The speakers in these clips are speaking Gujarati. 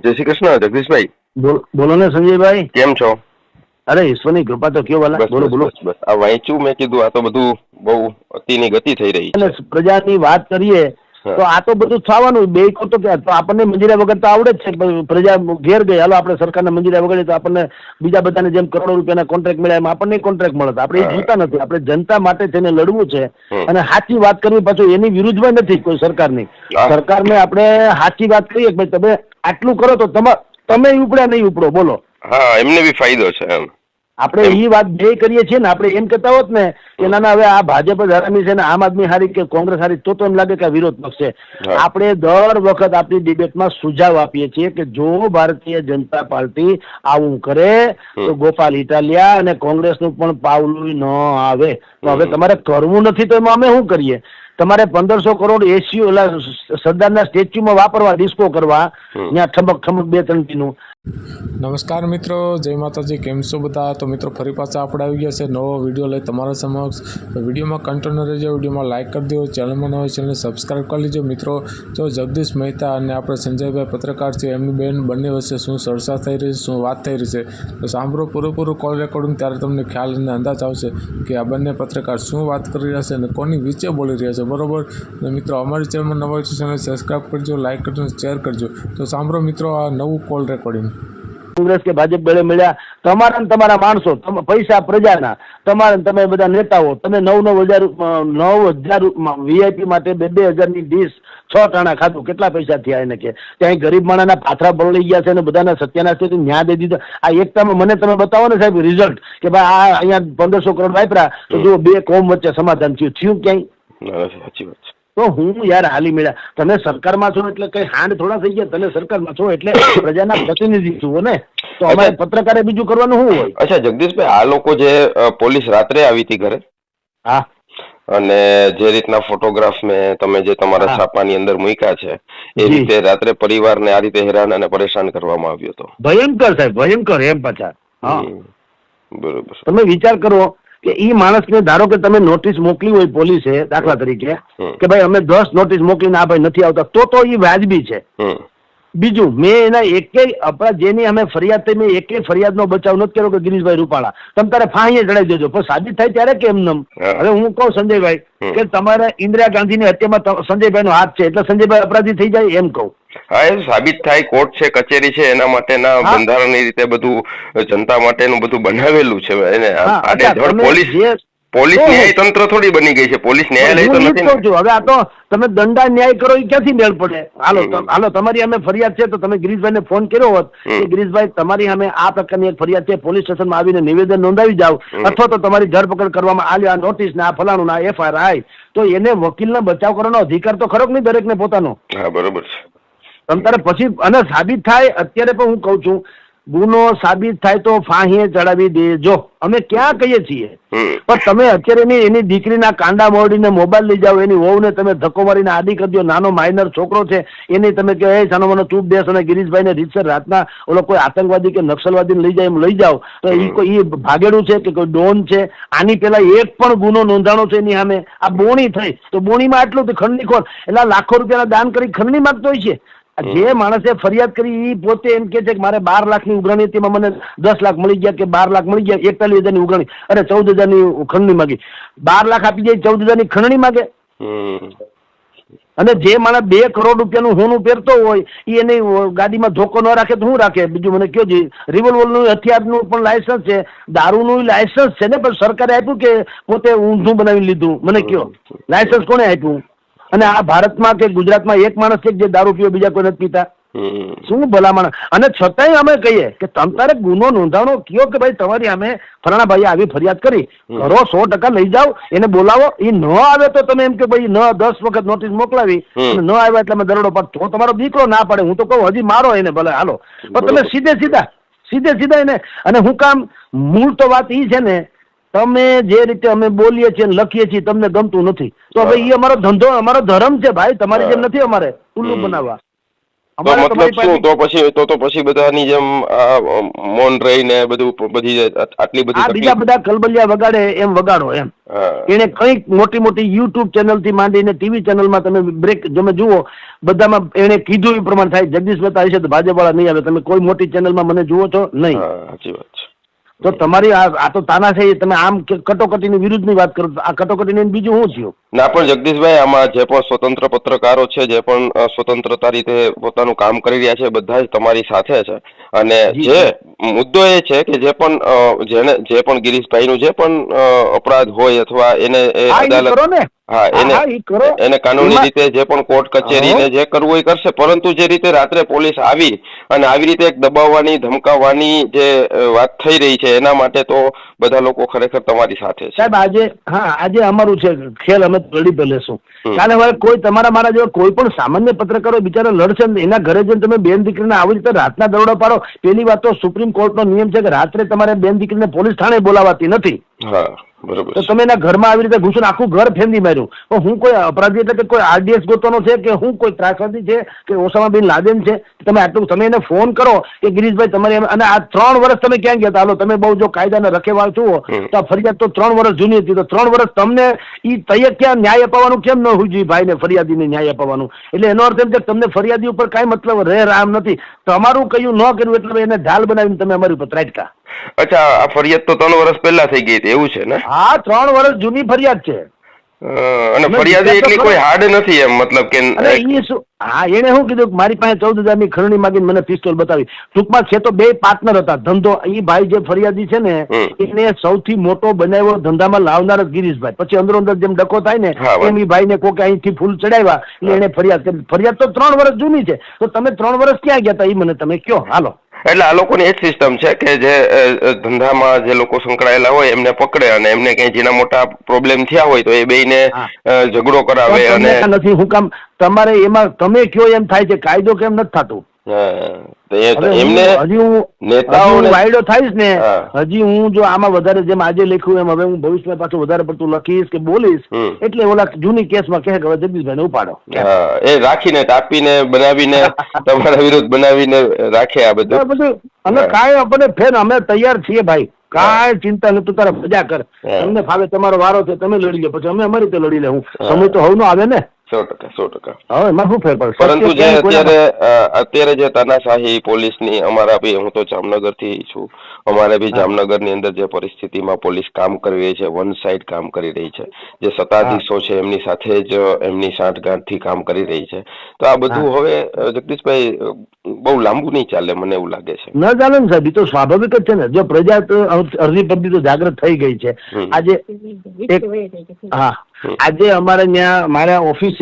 જય શ્રી કૃષ્ણ જગદીશભાઈ. બોલો ને સંજયભાઈ. કેમ છો? અરે ઈશ્વરની કૃપા તો કયો વાલા. બોલો બોલો. બસ આ વાંચ્યું મેં કીધું આ તો બધું બહુ અતિની ગતિ થઈ રહી છે. પ્રજાની વાત કરીએ તો આ તો બધું થવાનું. બે તો કે આપણને મંજૂરી વગર તો આવડે જ છે. પ્રજા ઘેર ગઈ, હાલો આપણે સરકારને મંજૂરી વગર તો આપણને બીજા બધાને જેમ કરોડો રૂપિયાના કોન્ટ્રાક્ટ મળ્યા એમ આપણને કોન્ટ્રાક્ટ મળે. આપણે એ જોતા નથી. આપણે જનતા માટે થઈને લડવું છે અને સાચી વાત કરવી. પાછું એની વિરુદ્ધમાં નથી કોઈ સરકારની. સરકારને આપણે સાચી વાત કરીએ કે ભાઈ તમે આટલું કરો તો તમે ઉપડ્યા નહીં ઉપડો. બોલો. હા, એમને બી ફાયદો છે એમ. આપણે એ વાત બે કરીએ છીએ ને. આપણે એમ કહેતા હોત ને કે ના હવે આ ભાજપ હરામી છે ને આમ આદમી હારી કે કોંગ્રેસ હારી, તો એમ લાગે કે વિરોધ પક્ષ છે. આપણે દર વખત આપણી ડિબેટમાં સુઝાવ આપીએ છીએ કે જો ભારતીય જનતા પાર્ટી આવું કરે તો ગોપાલ ઇટાલિયા અને કોંગ્રેસનું પણ પાવલું ન આવે. તો હવે તમારે કરવું નથી તો એમાં અમે શું કરીએ? તમારે 1500 કરોડ એસી ઓલા સરદારના સ્ટેચ્યુમાં વાપરવા, ડિસ્કો કરવા, ત્યાં ઠમક ઠમક 2-3 નું. નમસ્કાર મિત્રો, જય માતાજી. કેમ છો બધા? તો મિત્રો ફરી પાછા આપણે આવી ગયા છે નવો વિડીયો લઈ તમારા સમક્ષ. વિડીયોમાં કન્ટિન્યુ રહેજો, વિડીયોમાં લાઇક કરી દો, ચેનલમાં ન હોય ચેનલને સબસ્ક્રાઈબ કરી લેજો. મિત્રો જો જગદીશ મહેતા અને આપણે સંજયભાઈ પત્રકાર છે એમની બેન બંને વચ્ચે શું ચર્ચા થઈ રહી છે, શું વાત થઈ રહી છે, તો સાંભળો પૂરેપૂરું કોલ રેકોર્ડિંગ, ત્યારે તમને ખ્યાલ અને અંદાજ આવશે કે આ બંને પત્રકાર શું વાત કરી રહ્યા છે અને કોની વિશે બોલી રહ્યા છે. બરોબર. અને મિત્રો અમારી ચેનલમાં નવા હોય તો ચેનલ સબસ્ક્રાઈબ કરજો, લાઇક કરજો, શેર કરજો. તો સાંભળો મિત્રો આ નવું કોલ રેકોર્ડિંગ. કોંગ્રેસ કે ભાજપ બેળે મળ્યા, તમારા ને તમારા માણસો, પૈસા પ્રજાના, તમારા તમે બધા નેતાઓ, તમે 9,000 વીઆઈપી માટે 2,000ની ડીશ 6 ટાણા ખાધું. કેટલા પૈસા થયા એને કે? ત્યાં ગરીબ માણસના પાથરા બળઈ ગયા છે અને બધાના સત્યાનાશ થી ન્યાય દઈ દીધો. આ એકતામાં મને તમે બતાવો ને સાહેબ રિઝલ્ટ કે ભાઈ આ અહીંયા 1500 કરોડ વાપર્યા તો જો 2 કોમ વચ્ચે સમાધાન થયું ક્યાંય? સાચી વાત છે. તો હું યાર હાલી મળ્યા. તમે સરકારમાં છો એટલે કઈ હાંડ થોડા થઈ ગયા. તમે સરકારમાં છો એટલે પ્રજાના પ્રતિનિધિ છો ને. તો અમારે પત્રકારે બીજું કરવાનું શું હોય? અચ્છા જગદીશભાઈ, આ લોકો જે પોલીસ રાત્રે આવી હતી ઘરે, હા, અને જે રીતના ફોટોગ્રાફ મેં તમે જે તમારા છાપાની અંદર મૂક્યા છે એ રીતે રાત્રે પરિવારને આ રીતે હેરાન અને પરેશાન કરવામાં આવ્યો હતો. ભયંકર સાહેબ, ભયંકર. એમ પાછા બરોબર. તમે વિચાર કરો કે ઈ માણસને ધારો કે તમે નોટિસ મોકલી હોય પોલીસે, દાખલા તરીકે કે ભાઈ અમે 10 નોટિસ મોકલીને આ ભાઈ નથી આવતા, તો ઈ વાજબી છે. બીજું, મેં એના એકેય આપણા જેની અમે ફરિયાદ થઈ, મેં એકેય ફરિયાદનો બચાવ નથી કર્યો કે ગિરીશભાઈ રૂપાળા તમે તારે ફાંસીએ ચડાવી દેજો, પણ સાબિત થાય ત્યારે કેમ નમ? હવે હું કહું સંજયભાઈ કે તમારે ઇન્દિરા ગાંધીની હત્યામાં સંજયભાઈનો હાથ છે એટલે સંજયભાઈ અપરાધી થઈ જાય એમ કહું? હા, એ સાબિત થાય. કોર્ટ છે, કચેરી છે, એના માટેના બંધારણની રીતે બધું જનતા માટેનું બધું બનાવેલું છે. એને પોલીસ ન્યાય તંત્ર થોડી બની ગઈ છે. પોલીસ ન્યાયાલય તો નથી. હવે આ તો તમે દંડા ન્યાય કરો એ ક્યાંથી મેળ પડે? હાલો તમારી અમે ફરિયાદ છે તો તમે ગિરીશભાઈને ફોન કર્યો હોત કે ગિરીશભાઈ તમારી અમે આ પ્રકારની એક ફરિયાદ છે, પોલીસ સ્ટેશનમાં આવીને નિવેદન નોંધાવી જાઓ, અથવા તો તમારી ધરપકડ કરવામાં આવી, આ નોટિસ ને આ ફલાણું ના FIR આવી, તો એને વકીલને બચાવ કરવાનો અધિકાર તો ખરો કે નહીં દરેકને પોતાનો? હા, બરોબર છે. તમ તારે પછી અને સાબિત થાય, અત્યારે પણ હું કઉ છું ગુનો સાબિત થાય તો ફાંસીએ ચડાવી દેજો. અમે ક્યાં કહીએ છીએ, પણ તમે અત્યારે એની દીકરીના કાંડા મોડીને મોબાઈલ લઈ જાઓ, એની વહુને તમે ધક્કો મારીને આડી કરી દો, નાનો માઇનર છોકરો છે એને તમે કહે સાનો મને ચૂપ બેસ અને ગિરીશભાઈને રીતસર રાતના ઓલો કોઈ આતંકવાદી કે નક્સલવાદીને લઈ જાય એમ લઈ જાઓ, તો એ ભાગેડું છે કે કોઈ ડોન છે? આની પેલા એક પણ ગુનો નોંધાણો છે એની સામે? આ બોણી થઈ તો બોણીમાં આટલું ખંડણીખોર એટલે લાખો રૂપિયાના દાન કરી ખંડણી માંગતો હોય છે. જે માણસે ફરિયાદ કરી એ પોતે એમ કે છે કે મારે 12 લાખની ઉઘરાણી હતી, મને 10 લાખ મળી ગયા કે 12 લાખ મળી ગયા, 41,000ની ઉઘરાણી, અરે 14,000ની ખંડણી માંગી. 12 લાખ આપી જાય, 14,000ની ખંડણી માંગે. અને જે માણસ 2 કરોડ રૂપિયાનું હોનું પહેરતો હોય એ એની ગાડીમાં ધોકો ન રાખે તો શું રાખે? બીજું મને કયો, રિવોલ્વરનું હથિયારનું પણ લાયસન્સ છે, દારૂનું લાયસન્સ છે ને, પણ સરકારે આપ્યું કે પોતે ઊંધું બનાવી લીધું? મને કયો લાયસન્સ કોને આપ્યું? અને આ ભારતમાં કે ગુજરાતમાં એક માણસ છે જે દારૂ પીવે, બીજા કોઈ નથી પીતા? શું ભલામણ? અને છતાંય અમે કહીએ કે તમારે ગુનો નોંધાણો કયો કે ભાઈ તમારી અમે ફલાણા ભાઈએ આવી ફરિયાદ કરી, કરો 100% લઈ જાઓ, એને બોલાવો. એ ન આવે તો તમે એમ કે ભાઈ 10 વખત નોટિસ મોકલાવી અને ન આવ્યા એટલે અમે દરોડો પાડ, તો તમારો દીકરો ના પડે. હું તો કહું હજી મારો એને ભલે, હાલો, પણ તમે સીધે સીધા એને. અને હું કામ મૂળ તો વાત એ છે ને, તમે જે રીતે અમે બોલીએ છીએ લખીએ છીએ તમને ગમતું નથી તો ભાઈ એ અમારો ધંધો, અમારો ધર્મ છે ભાઈ, તમારી જેમ નથી અમારે ઉલ્લુ બનાવવા. તો અમારે મતલબ તમારી શું પાસે તો પછી બધાની જેમ મૌન રહીને બધું બધી આટલી બધી આ બીજા તકલીફ. બધા કલબલિયા વગાડે એમ વગાડો એમ. હા. એને કંઈક મોટી યુટ્યુબ ચેનલ થી માંડીને ટીવી ચેનલમાં તમે બ્રેક તમે જુઓ બધામાં એને કીધું એ પ્રમાણે થાય. જગદીશ મહેતા હશે તો ભાજપ વાળા નહીં આવે. તમે કોઈ મોટી ચેનલમાં મને જુઓ છો નહીં. હા, સાચી વાત છે. તો તમારી આ તો તાનાશાહી, તમે આમ કટોકટીની વિરુદ્ધની વાત કરો. આ કટોકટીને બીજું શું થયું? ના, પણ જગદીશભાઈ, આમાં જે પણ સ્વતંત્ર પત્રકારો છે, જે પણ સ્વતંત્રતા રીતે પોતાનું કામ કરી રહ્યા છે, બધા જ તમારી સાથે છે. અને જે મુદ્દો એ છે કે જે પણ ગિરીશભાઈનું જે પણ અપરાધ હોય અથવા એને અદાલત, હા, એને કાનૂની રીતે જે પણ કોર્ટ કચેરીને જે કરવું હોય કરશે. પરંતુ જે રીતે રાત્રે પોલીસ આવી અને આવી રીતે એક દબાવવાની, ધમકાવવાની જે વાત થઈ રહી છે, એના માટે તો બધા લોકો ખરેખર તમારી સાથે છે. સાહેબ, આજે અમારું છે ખેલ, અમે લડી લેશું. કાલે હવે કોઈ તમારા મારા જેવા કોઈ પણ સામાન્ય પત્રકારો બિચારા લડશે ને એના ઘરે જઈને તમે બેન દીકરીને આવી રીતે રાતના દરોડા પાડો. પેલી વાત તો સુપ્રીમ કોર્ટનો નિયમ છે કે રાત્રે તમારે બેન દીકરીને પોલીસ થાણે બોલાવાતી નથી. હા, બરોબર. તો તમે એના ઘરમાં આવી રીતે ઘૂસીને આખું ઘર ફેંદી માર્યું. તો હું કોઈ અપરાધી એટલે કે કોઈ આરડીએક્સ ગોતવાનો છે કે હું કોઈ ત્રાસવાદી છે કે ઓસામા બિન લાદેન છે? તમે આટલું તમે એને ફોન કરો કે ગિરીશભાઈ તમારે, અને આ 3 વર્ષ તમે ક્યાં ગયા હતા? હાલો, તમે બહુ જો કાયદાના રખેવાળ છો તો આ ફરિયાદ તો 3 વર્ષ જૂની હતી. તો 3 વર્ષ તમને ઈ તૈયે ક્યાં ન્યાય અપાવવાનું કેમ ન હોય જોઈએ ભાઈને, ફરિયાદીને ન્યાય અપાવવાનું? એટલે એનો અર્થ એમ કે તમને ફરિયાદી ઉપર કાંઈ મતલબ રહે રામ નથી. તમારું કયું ન કર્યું એટલે એને ઢાલ બનાવીને તમે અમારી ઉપર ત્રાટકા. અચ્છા, આ ફરિયાદ તો 3 વર્ષ પહેલા થઈ ગઈ હતી એવું છે ને? હા, 3 વર્ષ જૂની ફરિયાદ છે. અને ફરિયાદ એટલી કોઈ હાર્ડ નથી એમ, મતલબ કે હા, એને શું કીધું કે મારી પાસે 14,000ની ખરણી માંગીને મને પિસ્તોલ બતાવી. ટૂંકમાં છે તો બે પાર્ટનર હતા ધંધો. એ ભાઈ જે ફરિયાદી છે ને એને સૌથી મોટો બનાવ્યો ધંધામાં લાવનાર જ ગિરીશભાઈ. પછી અંદરો અંદર જેમ ડકો થાય ને એમ એ ભાઈને કોકે અહીંથી ફૂલ ચડાવ્યા એટલે એને ફરિયાદ કરી. ફરિયાદ તો 3 વર્ષ જૂની છે. તો તમે 3 વર્ષ ક્યાં ગયા હતા એ મને તમે કયો. હાલો, એટલે આ લોકોની એ જ સિસ્ટમ છે કે જે ધંધામાં જે લોકો સંકળાયેલા હોય એમને પકડે અને એમને કઈ જેના મોટા પ્રોબ્લેમ થયા હોય તો એ બેયને ઝઘડો કરાવે. અને નથી હું કામ તમારે એમાં તમે કયો એમ થાય છે, કાયદો કેમ નથી થતું? એમને નેતાઓને વાયડો થઈશ ને હજી હું જો આમાં વધારે જેમ આજે લખ્યું એમ હવે હું ભવિષ્યમાં પાછું વધારે પડતું લખીશ કે બોલીશ એટલે ઓલા જૂની કેસમાં કહે કે હવે જગદીશભાઈને ઉપાડો. એ રાખીને તાપીને બનાવીને તમારા વિરુદ્ધ બનાવીને રાખે આ બધું. અને કાંઈ આપણે ફેર અમે તૈયાર છીએ ભાઈ, કાંઈ ચિંતા નથી. તું તારા મજા કર, તમને ફાવે, તમારો વારો છે, તમે લડી લો, પછી અમે અમારી રીતે લડી લેવું. સમય તો હવ નો આવે ને. 100%. હવે એમાં શું ફેર પડે? પરંતુ જે અત્યારે જે તાનાશાહી પોલીસની, અમારા બી, હું તો જામનગર થી છું, અમારે બી જામનગર ની અંદર જે પરિસ્થિતિમાં પોલીસ કામ કરી રહી છે, વન સાઇડ કામ કરી રહી છે, જે સત્તાધીશો છે એમની સાથે જ એમની સાંઠગાંઠ થી કામ કરી રહી છે. તો આ બધું હવે જગદીશભાઈ બહુ લાંબુ નહીં ચાલે, મને એવું લાગે છે. ન ચાલે ને સાહેબ, એ તો સ્વાભાવિક જ છે ને. જો પ્રજા અડધી પબ્લિક તો જાગૃત થઈ ગઈ છે આજે. હા, આજે અમારે ત્યાં મારા ઓફિસે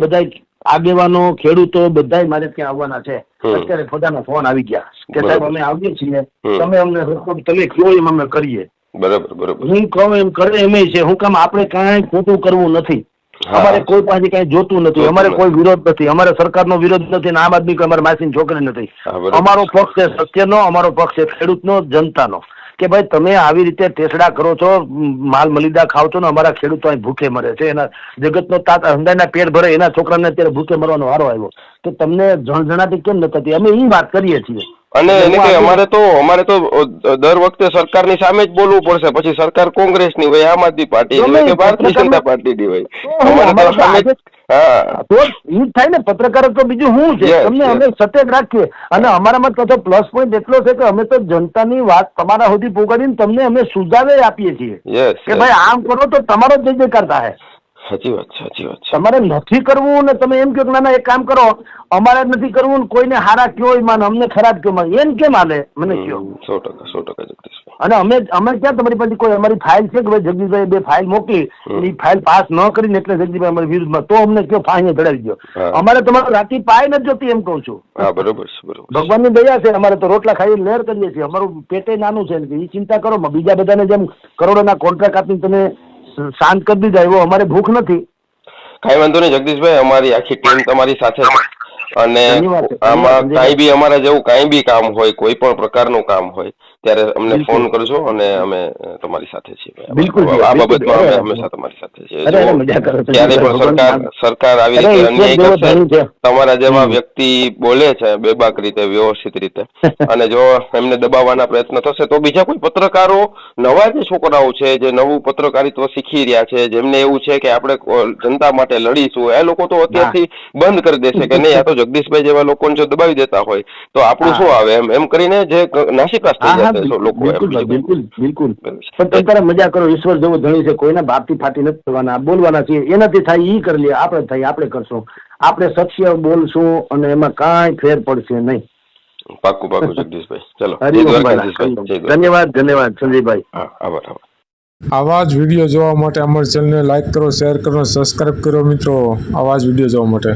બધા આગેવાનો, ખેડૂતો બધા મારે ત્યાં આવવાના છે. અત્યારે બધાનો ફોન આવી ગયા કે સાહેબ અમે આવીએ છીએ, તમે અમને તમે કયો એમ અમે કરીએ. બરાબર. હું કહું એમ કરે એમ છે. હું કામ આપણે કાંઈ ખોટું કરવું નથી. અમારે કોઈ પાસે કઈ જોતું નથી. અમારે કોઈ વિરોધ નથી. અમારે સરકારનો વિરોધ નથી. આમ આદમી અમારે માસીની છોકરી નથી. અમારો પક્ષ છે સત્યનો, અમારો પક્ષ છે ખેડૂતનો, જનતાનો. કે ભાઈ તમે આવી રીતે ટેસડા કરો છો, માલ મલિદા ખાવ છો ને અમારા ખેડૂતો અહીં ભૂખે મરે છે. એના જગતનો તાત હંદાયના પેટ ભરે, એના છોકરાને અત્યારે ભૂખે મરવાનો વારો આવ્યો. તો તમને જણજણાટી કેમ ન થતી? અમે એ વાત કરીએ છીએ. અને અમારે તો દર વખતે સરકારની સામે જ બોલવું પડશે. પછી સરકાર કોંગ્રેસની હોય, આમ આદમી પાર્ટી હોય કે ભારતીય જનતા પાર્ટીની હોય, અમારે તો સામે. હા, તો ઈ થાય ને. પત્રકાર તો બીજું શું છે, તમને અમે સતત રાખીએ. અને અમારામાં તો પ્લસ પોઈન્ટ એટલો છે કે અમે તો જનતાની વાત તમારા સુધી પહોંચાડીને તમને અમે સુધારે આપીએ છીએ કે ભાઈ આમ કરો તો તમારો જ જયજયકાર થાય. સાચી વાત છે. તમારે નથી કરવું ને તમે એમ કહો કે ના એક કામ કરો, અમારે નથી કરવું ને કોઈને હારા કયો માને, અમને ખરાબ કયો માને, એમ કેમ હાલે? મને કયો. 100% જગદીશભાઈ. અને અમે ક્યાં તમારી પાસે કોઈ અમારી ફાઇલ છે કે ભાઈ જગદીશભાઈ 2 ફાઇલ મોકલી, એ ફાઇલ પાસ ન કરીને એટલે જગદીશભાઈ અમારી વિરુદ્ધમાં, તો અમને કયો ફાઇલ ચડાવી દો. અમારે તમારે રાતી પાય નથી જોતી એમ કહું છું. બરોબર. ભગવાનની દયા છે. અમારે તો રોટલા ખાઈ લહેર કરીએ છીએ. અમારું પેટે નાનું છે. એ ચિંતા કરો. બીજા બધાને જેમ કરોડોના કોન્ટ્રાક્ટ આપીને તમે શાંત કરી દીધા એવો અમારે ભૂખ નથી. કઈ વાંધો નહીં જગદીશભાઈ, અમારી આખી ટીમ તમારી સાથે છે. અને આમાં કાંઈ બી અમારા જેવું કાંઈ બી કામ હોય, કોઈ પણ પ્રકારનું કામ હોય ત્યારે અમને બિલકુલ. ફોન કરજો અને અમે તમારી સાથે છીએ બિલકુલ આ બિલકુલ. બાબતમાં અમે અરે, હંમેશા તમારી સાથે છીએ અરે, જો મજા કરો છો. ક્યારે પણ ભગવાન સરકાર આવી અરે, રીતે ઈશ્વર અન્યાય જેવો કરશે ધણી છે. તમારા જેવા હમ. વ્યક્તિ બોલે છે બેબાક રીતે વ્યવસ્થિત રીતે અને જો એમને દબાવવાના પ્રયત્ન થશે તો બીજા કોઈ પત્રકારો નવા જે છોકરાઓ છે જે નવું પત્રકારિત્વ શીખી રહ્યા છે જેમને એવું છે કે આપણે જનતા માટે લડીશું એ લોકો તો અત્યારથી બંધ કરી દેશે કે નહીં આ તો જગદીશભાઈ જેવા લોકોને જો દબાવી દેતા હોય તો આપણું શું આવે એમ કરીને જે નાસીપાસ થઈ હા જશે લોકો બિલકુલ ભાઈ, એમ બિલકુલ બિલકુલ. પણ તમે તારે મજા કરો. ઈશ્વર જેવો ધણી છે. કોઈના બાપથી ફાટી નથી કરવાના. બોલવાના છે એનાથી થાય ઈ કરી લે. આપણે થાય આપણે કરશું. આપણે સત્ય બોલશું અને એમાં કાંઈ ફેર પડશે નહીં. પાક્કું જગદીશભાઈ ચલો જય હરિઓમ દ્વારકાધીશભાઈ જય દ્વારકા. ધન્યવાદ સંજયભાઈ. હા આભાર. આવા જ વિડીયો જોવા માટે અમારી ચેનલને લાઇક કરો, શેર કરો, સબસ્ક્રાઈબ કરો મિત્રો. આવા જ વિડીયો જોવા માટે.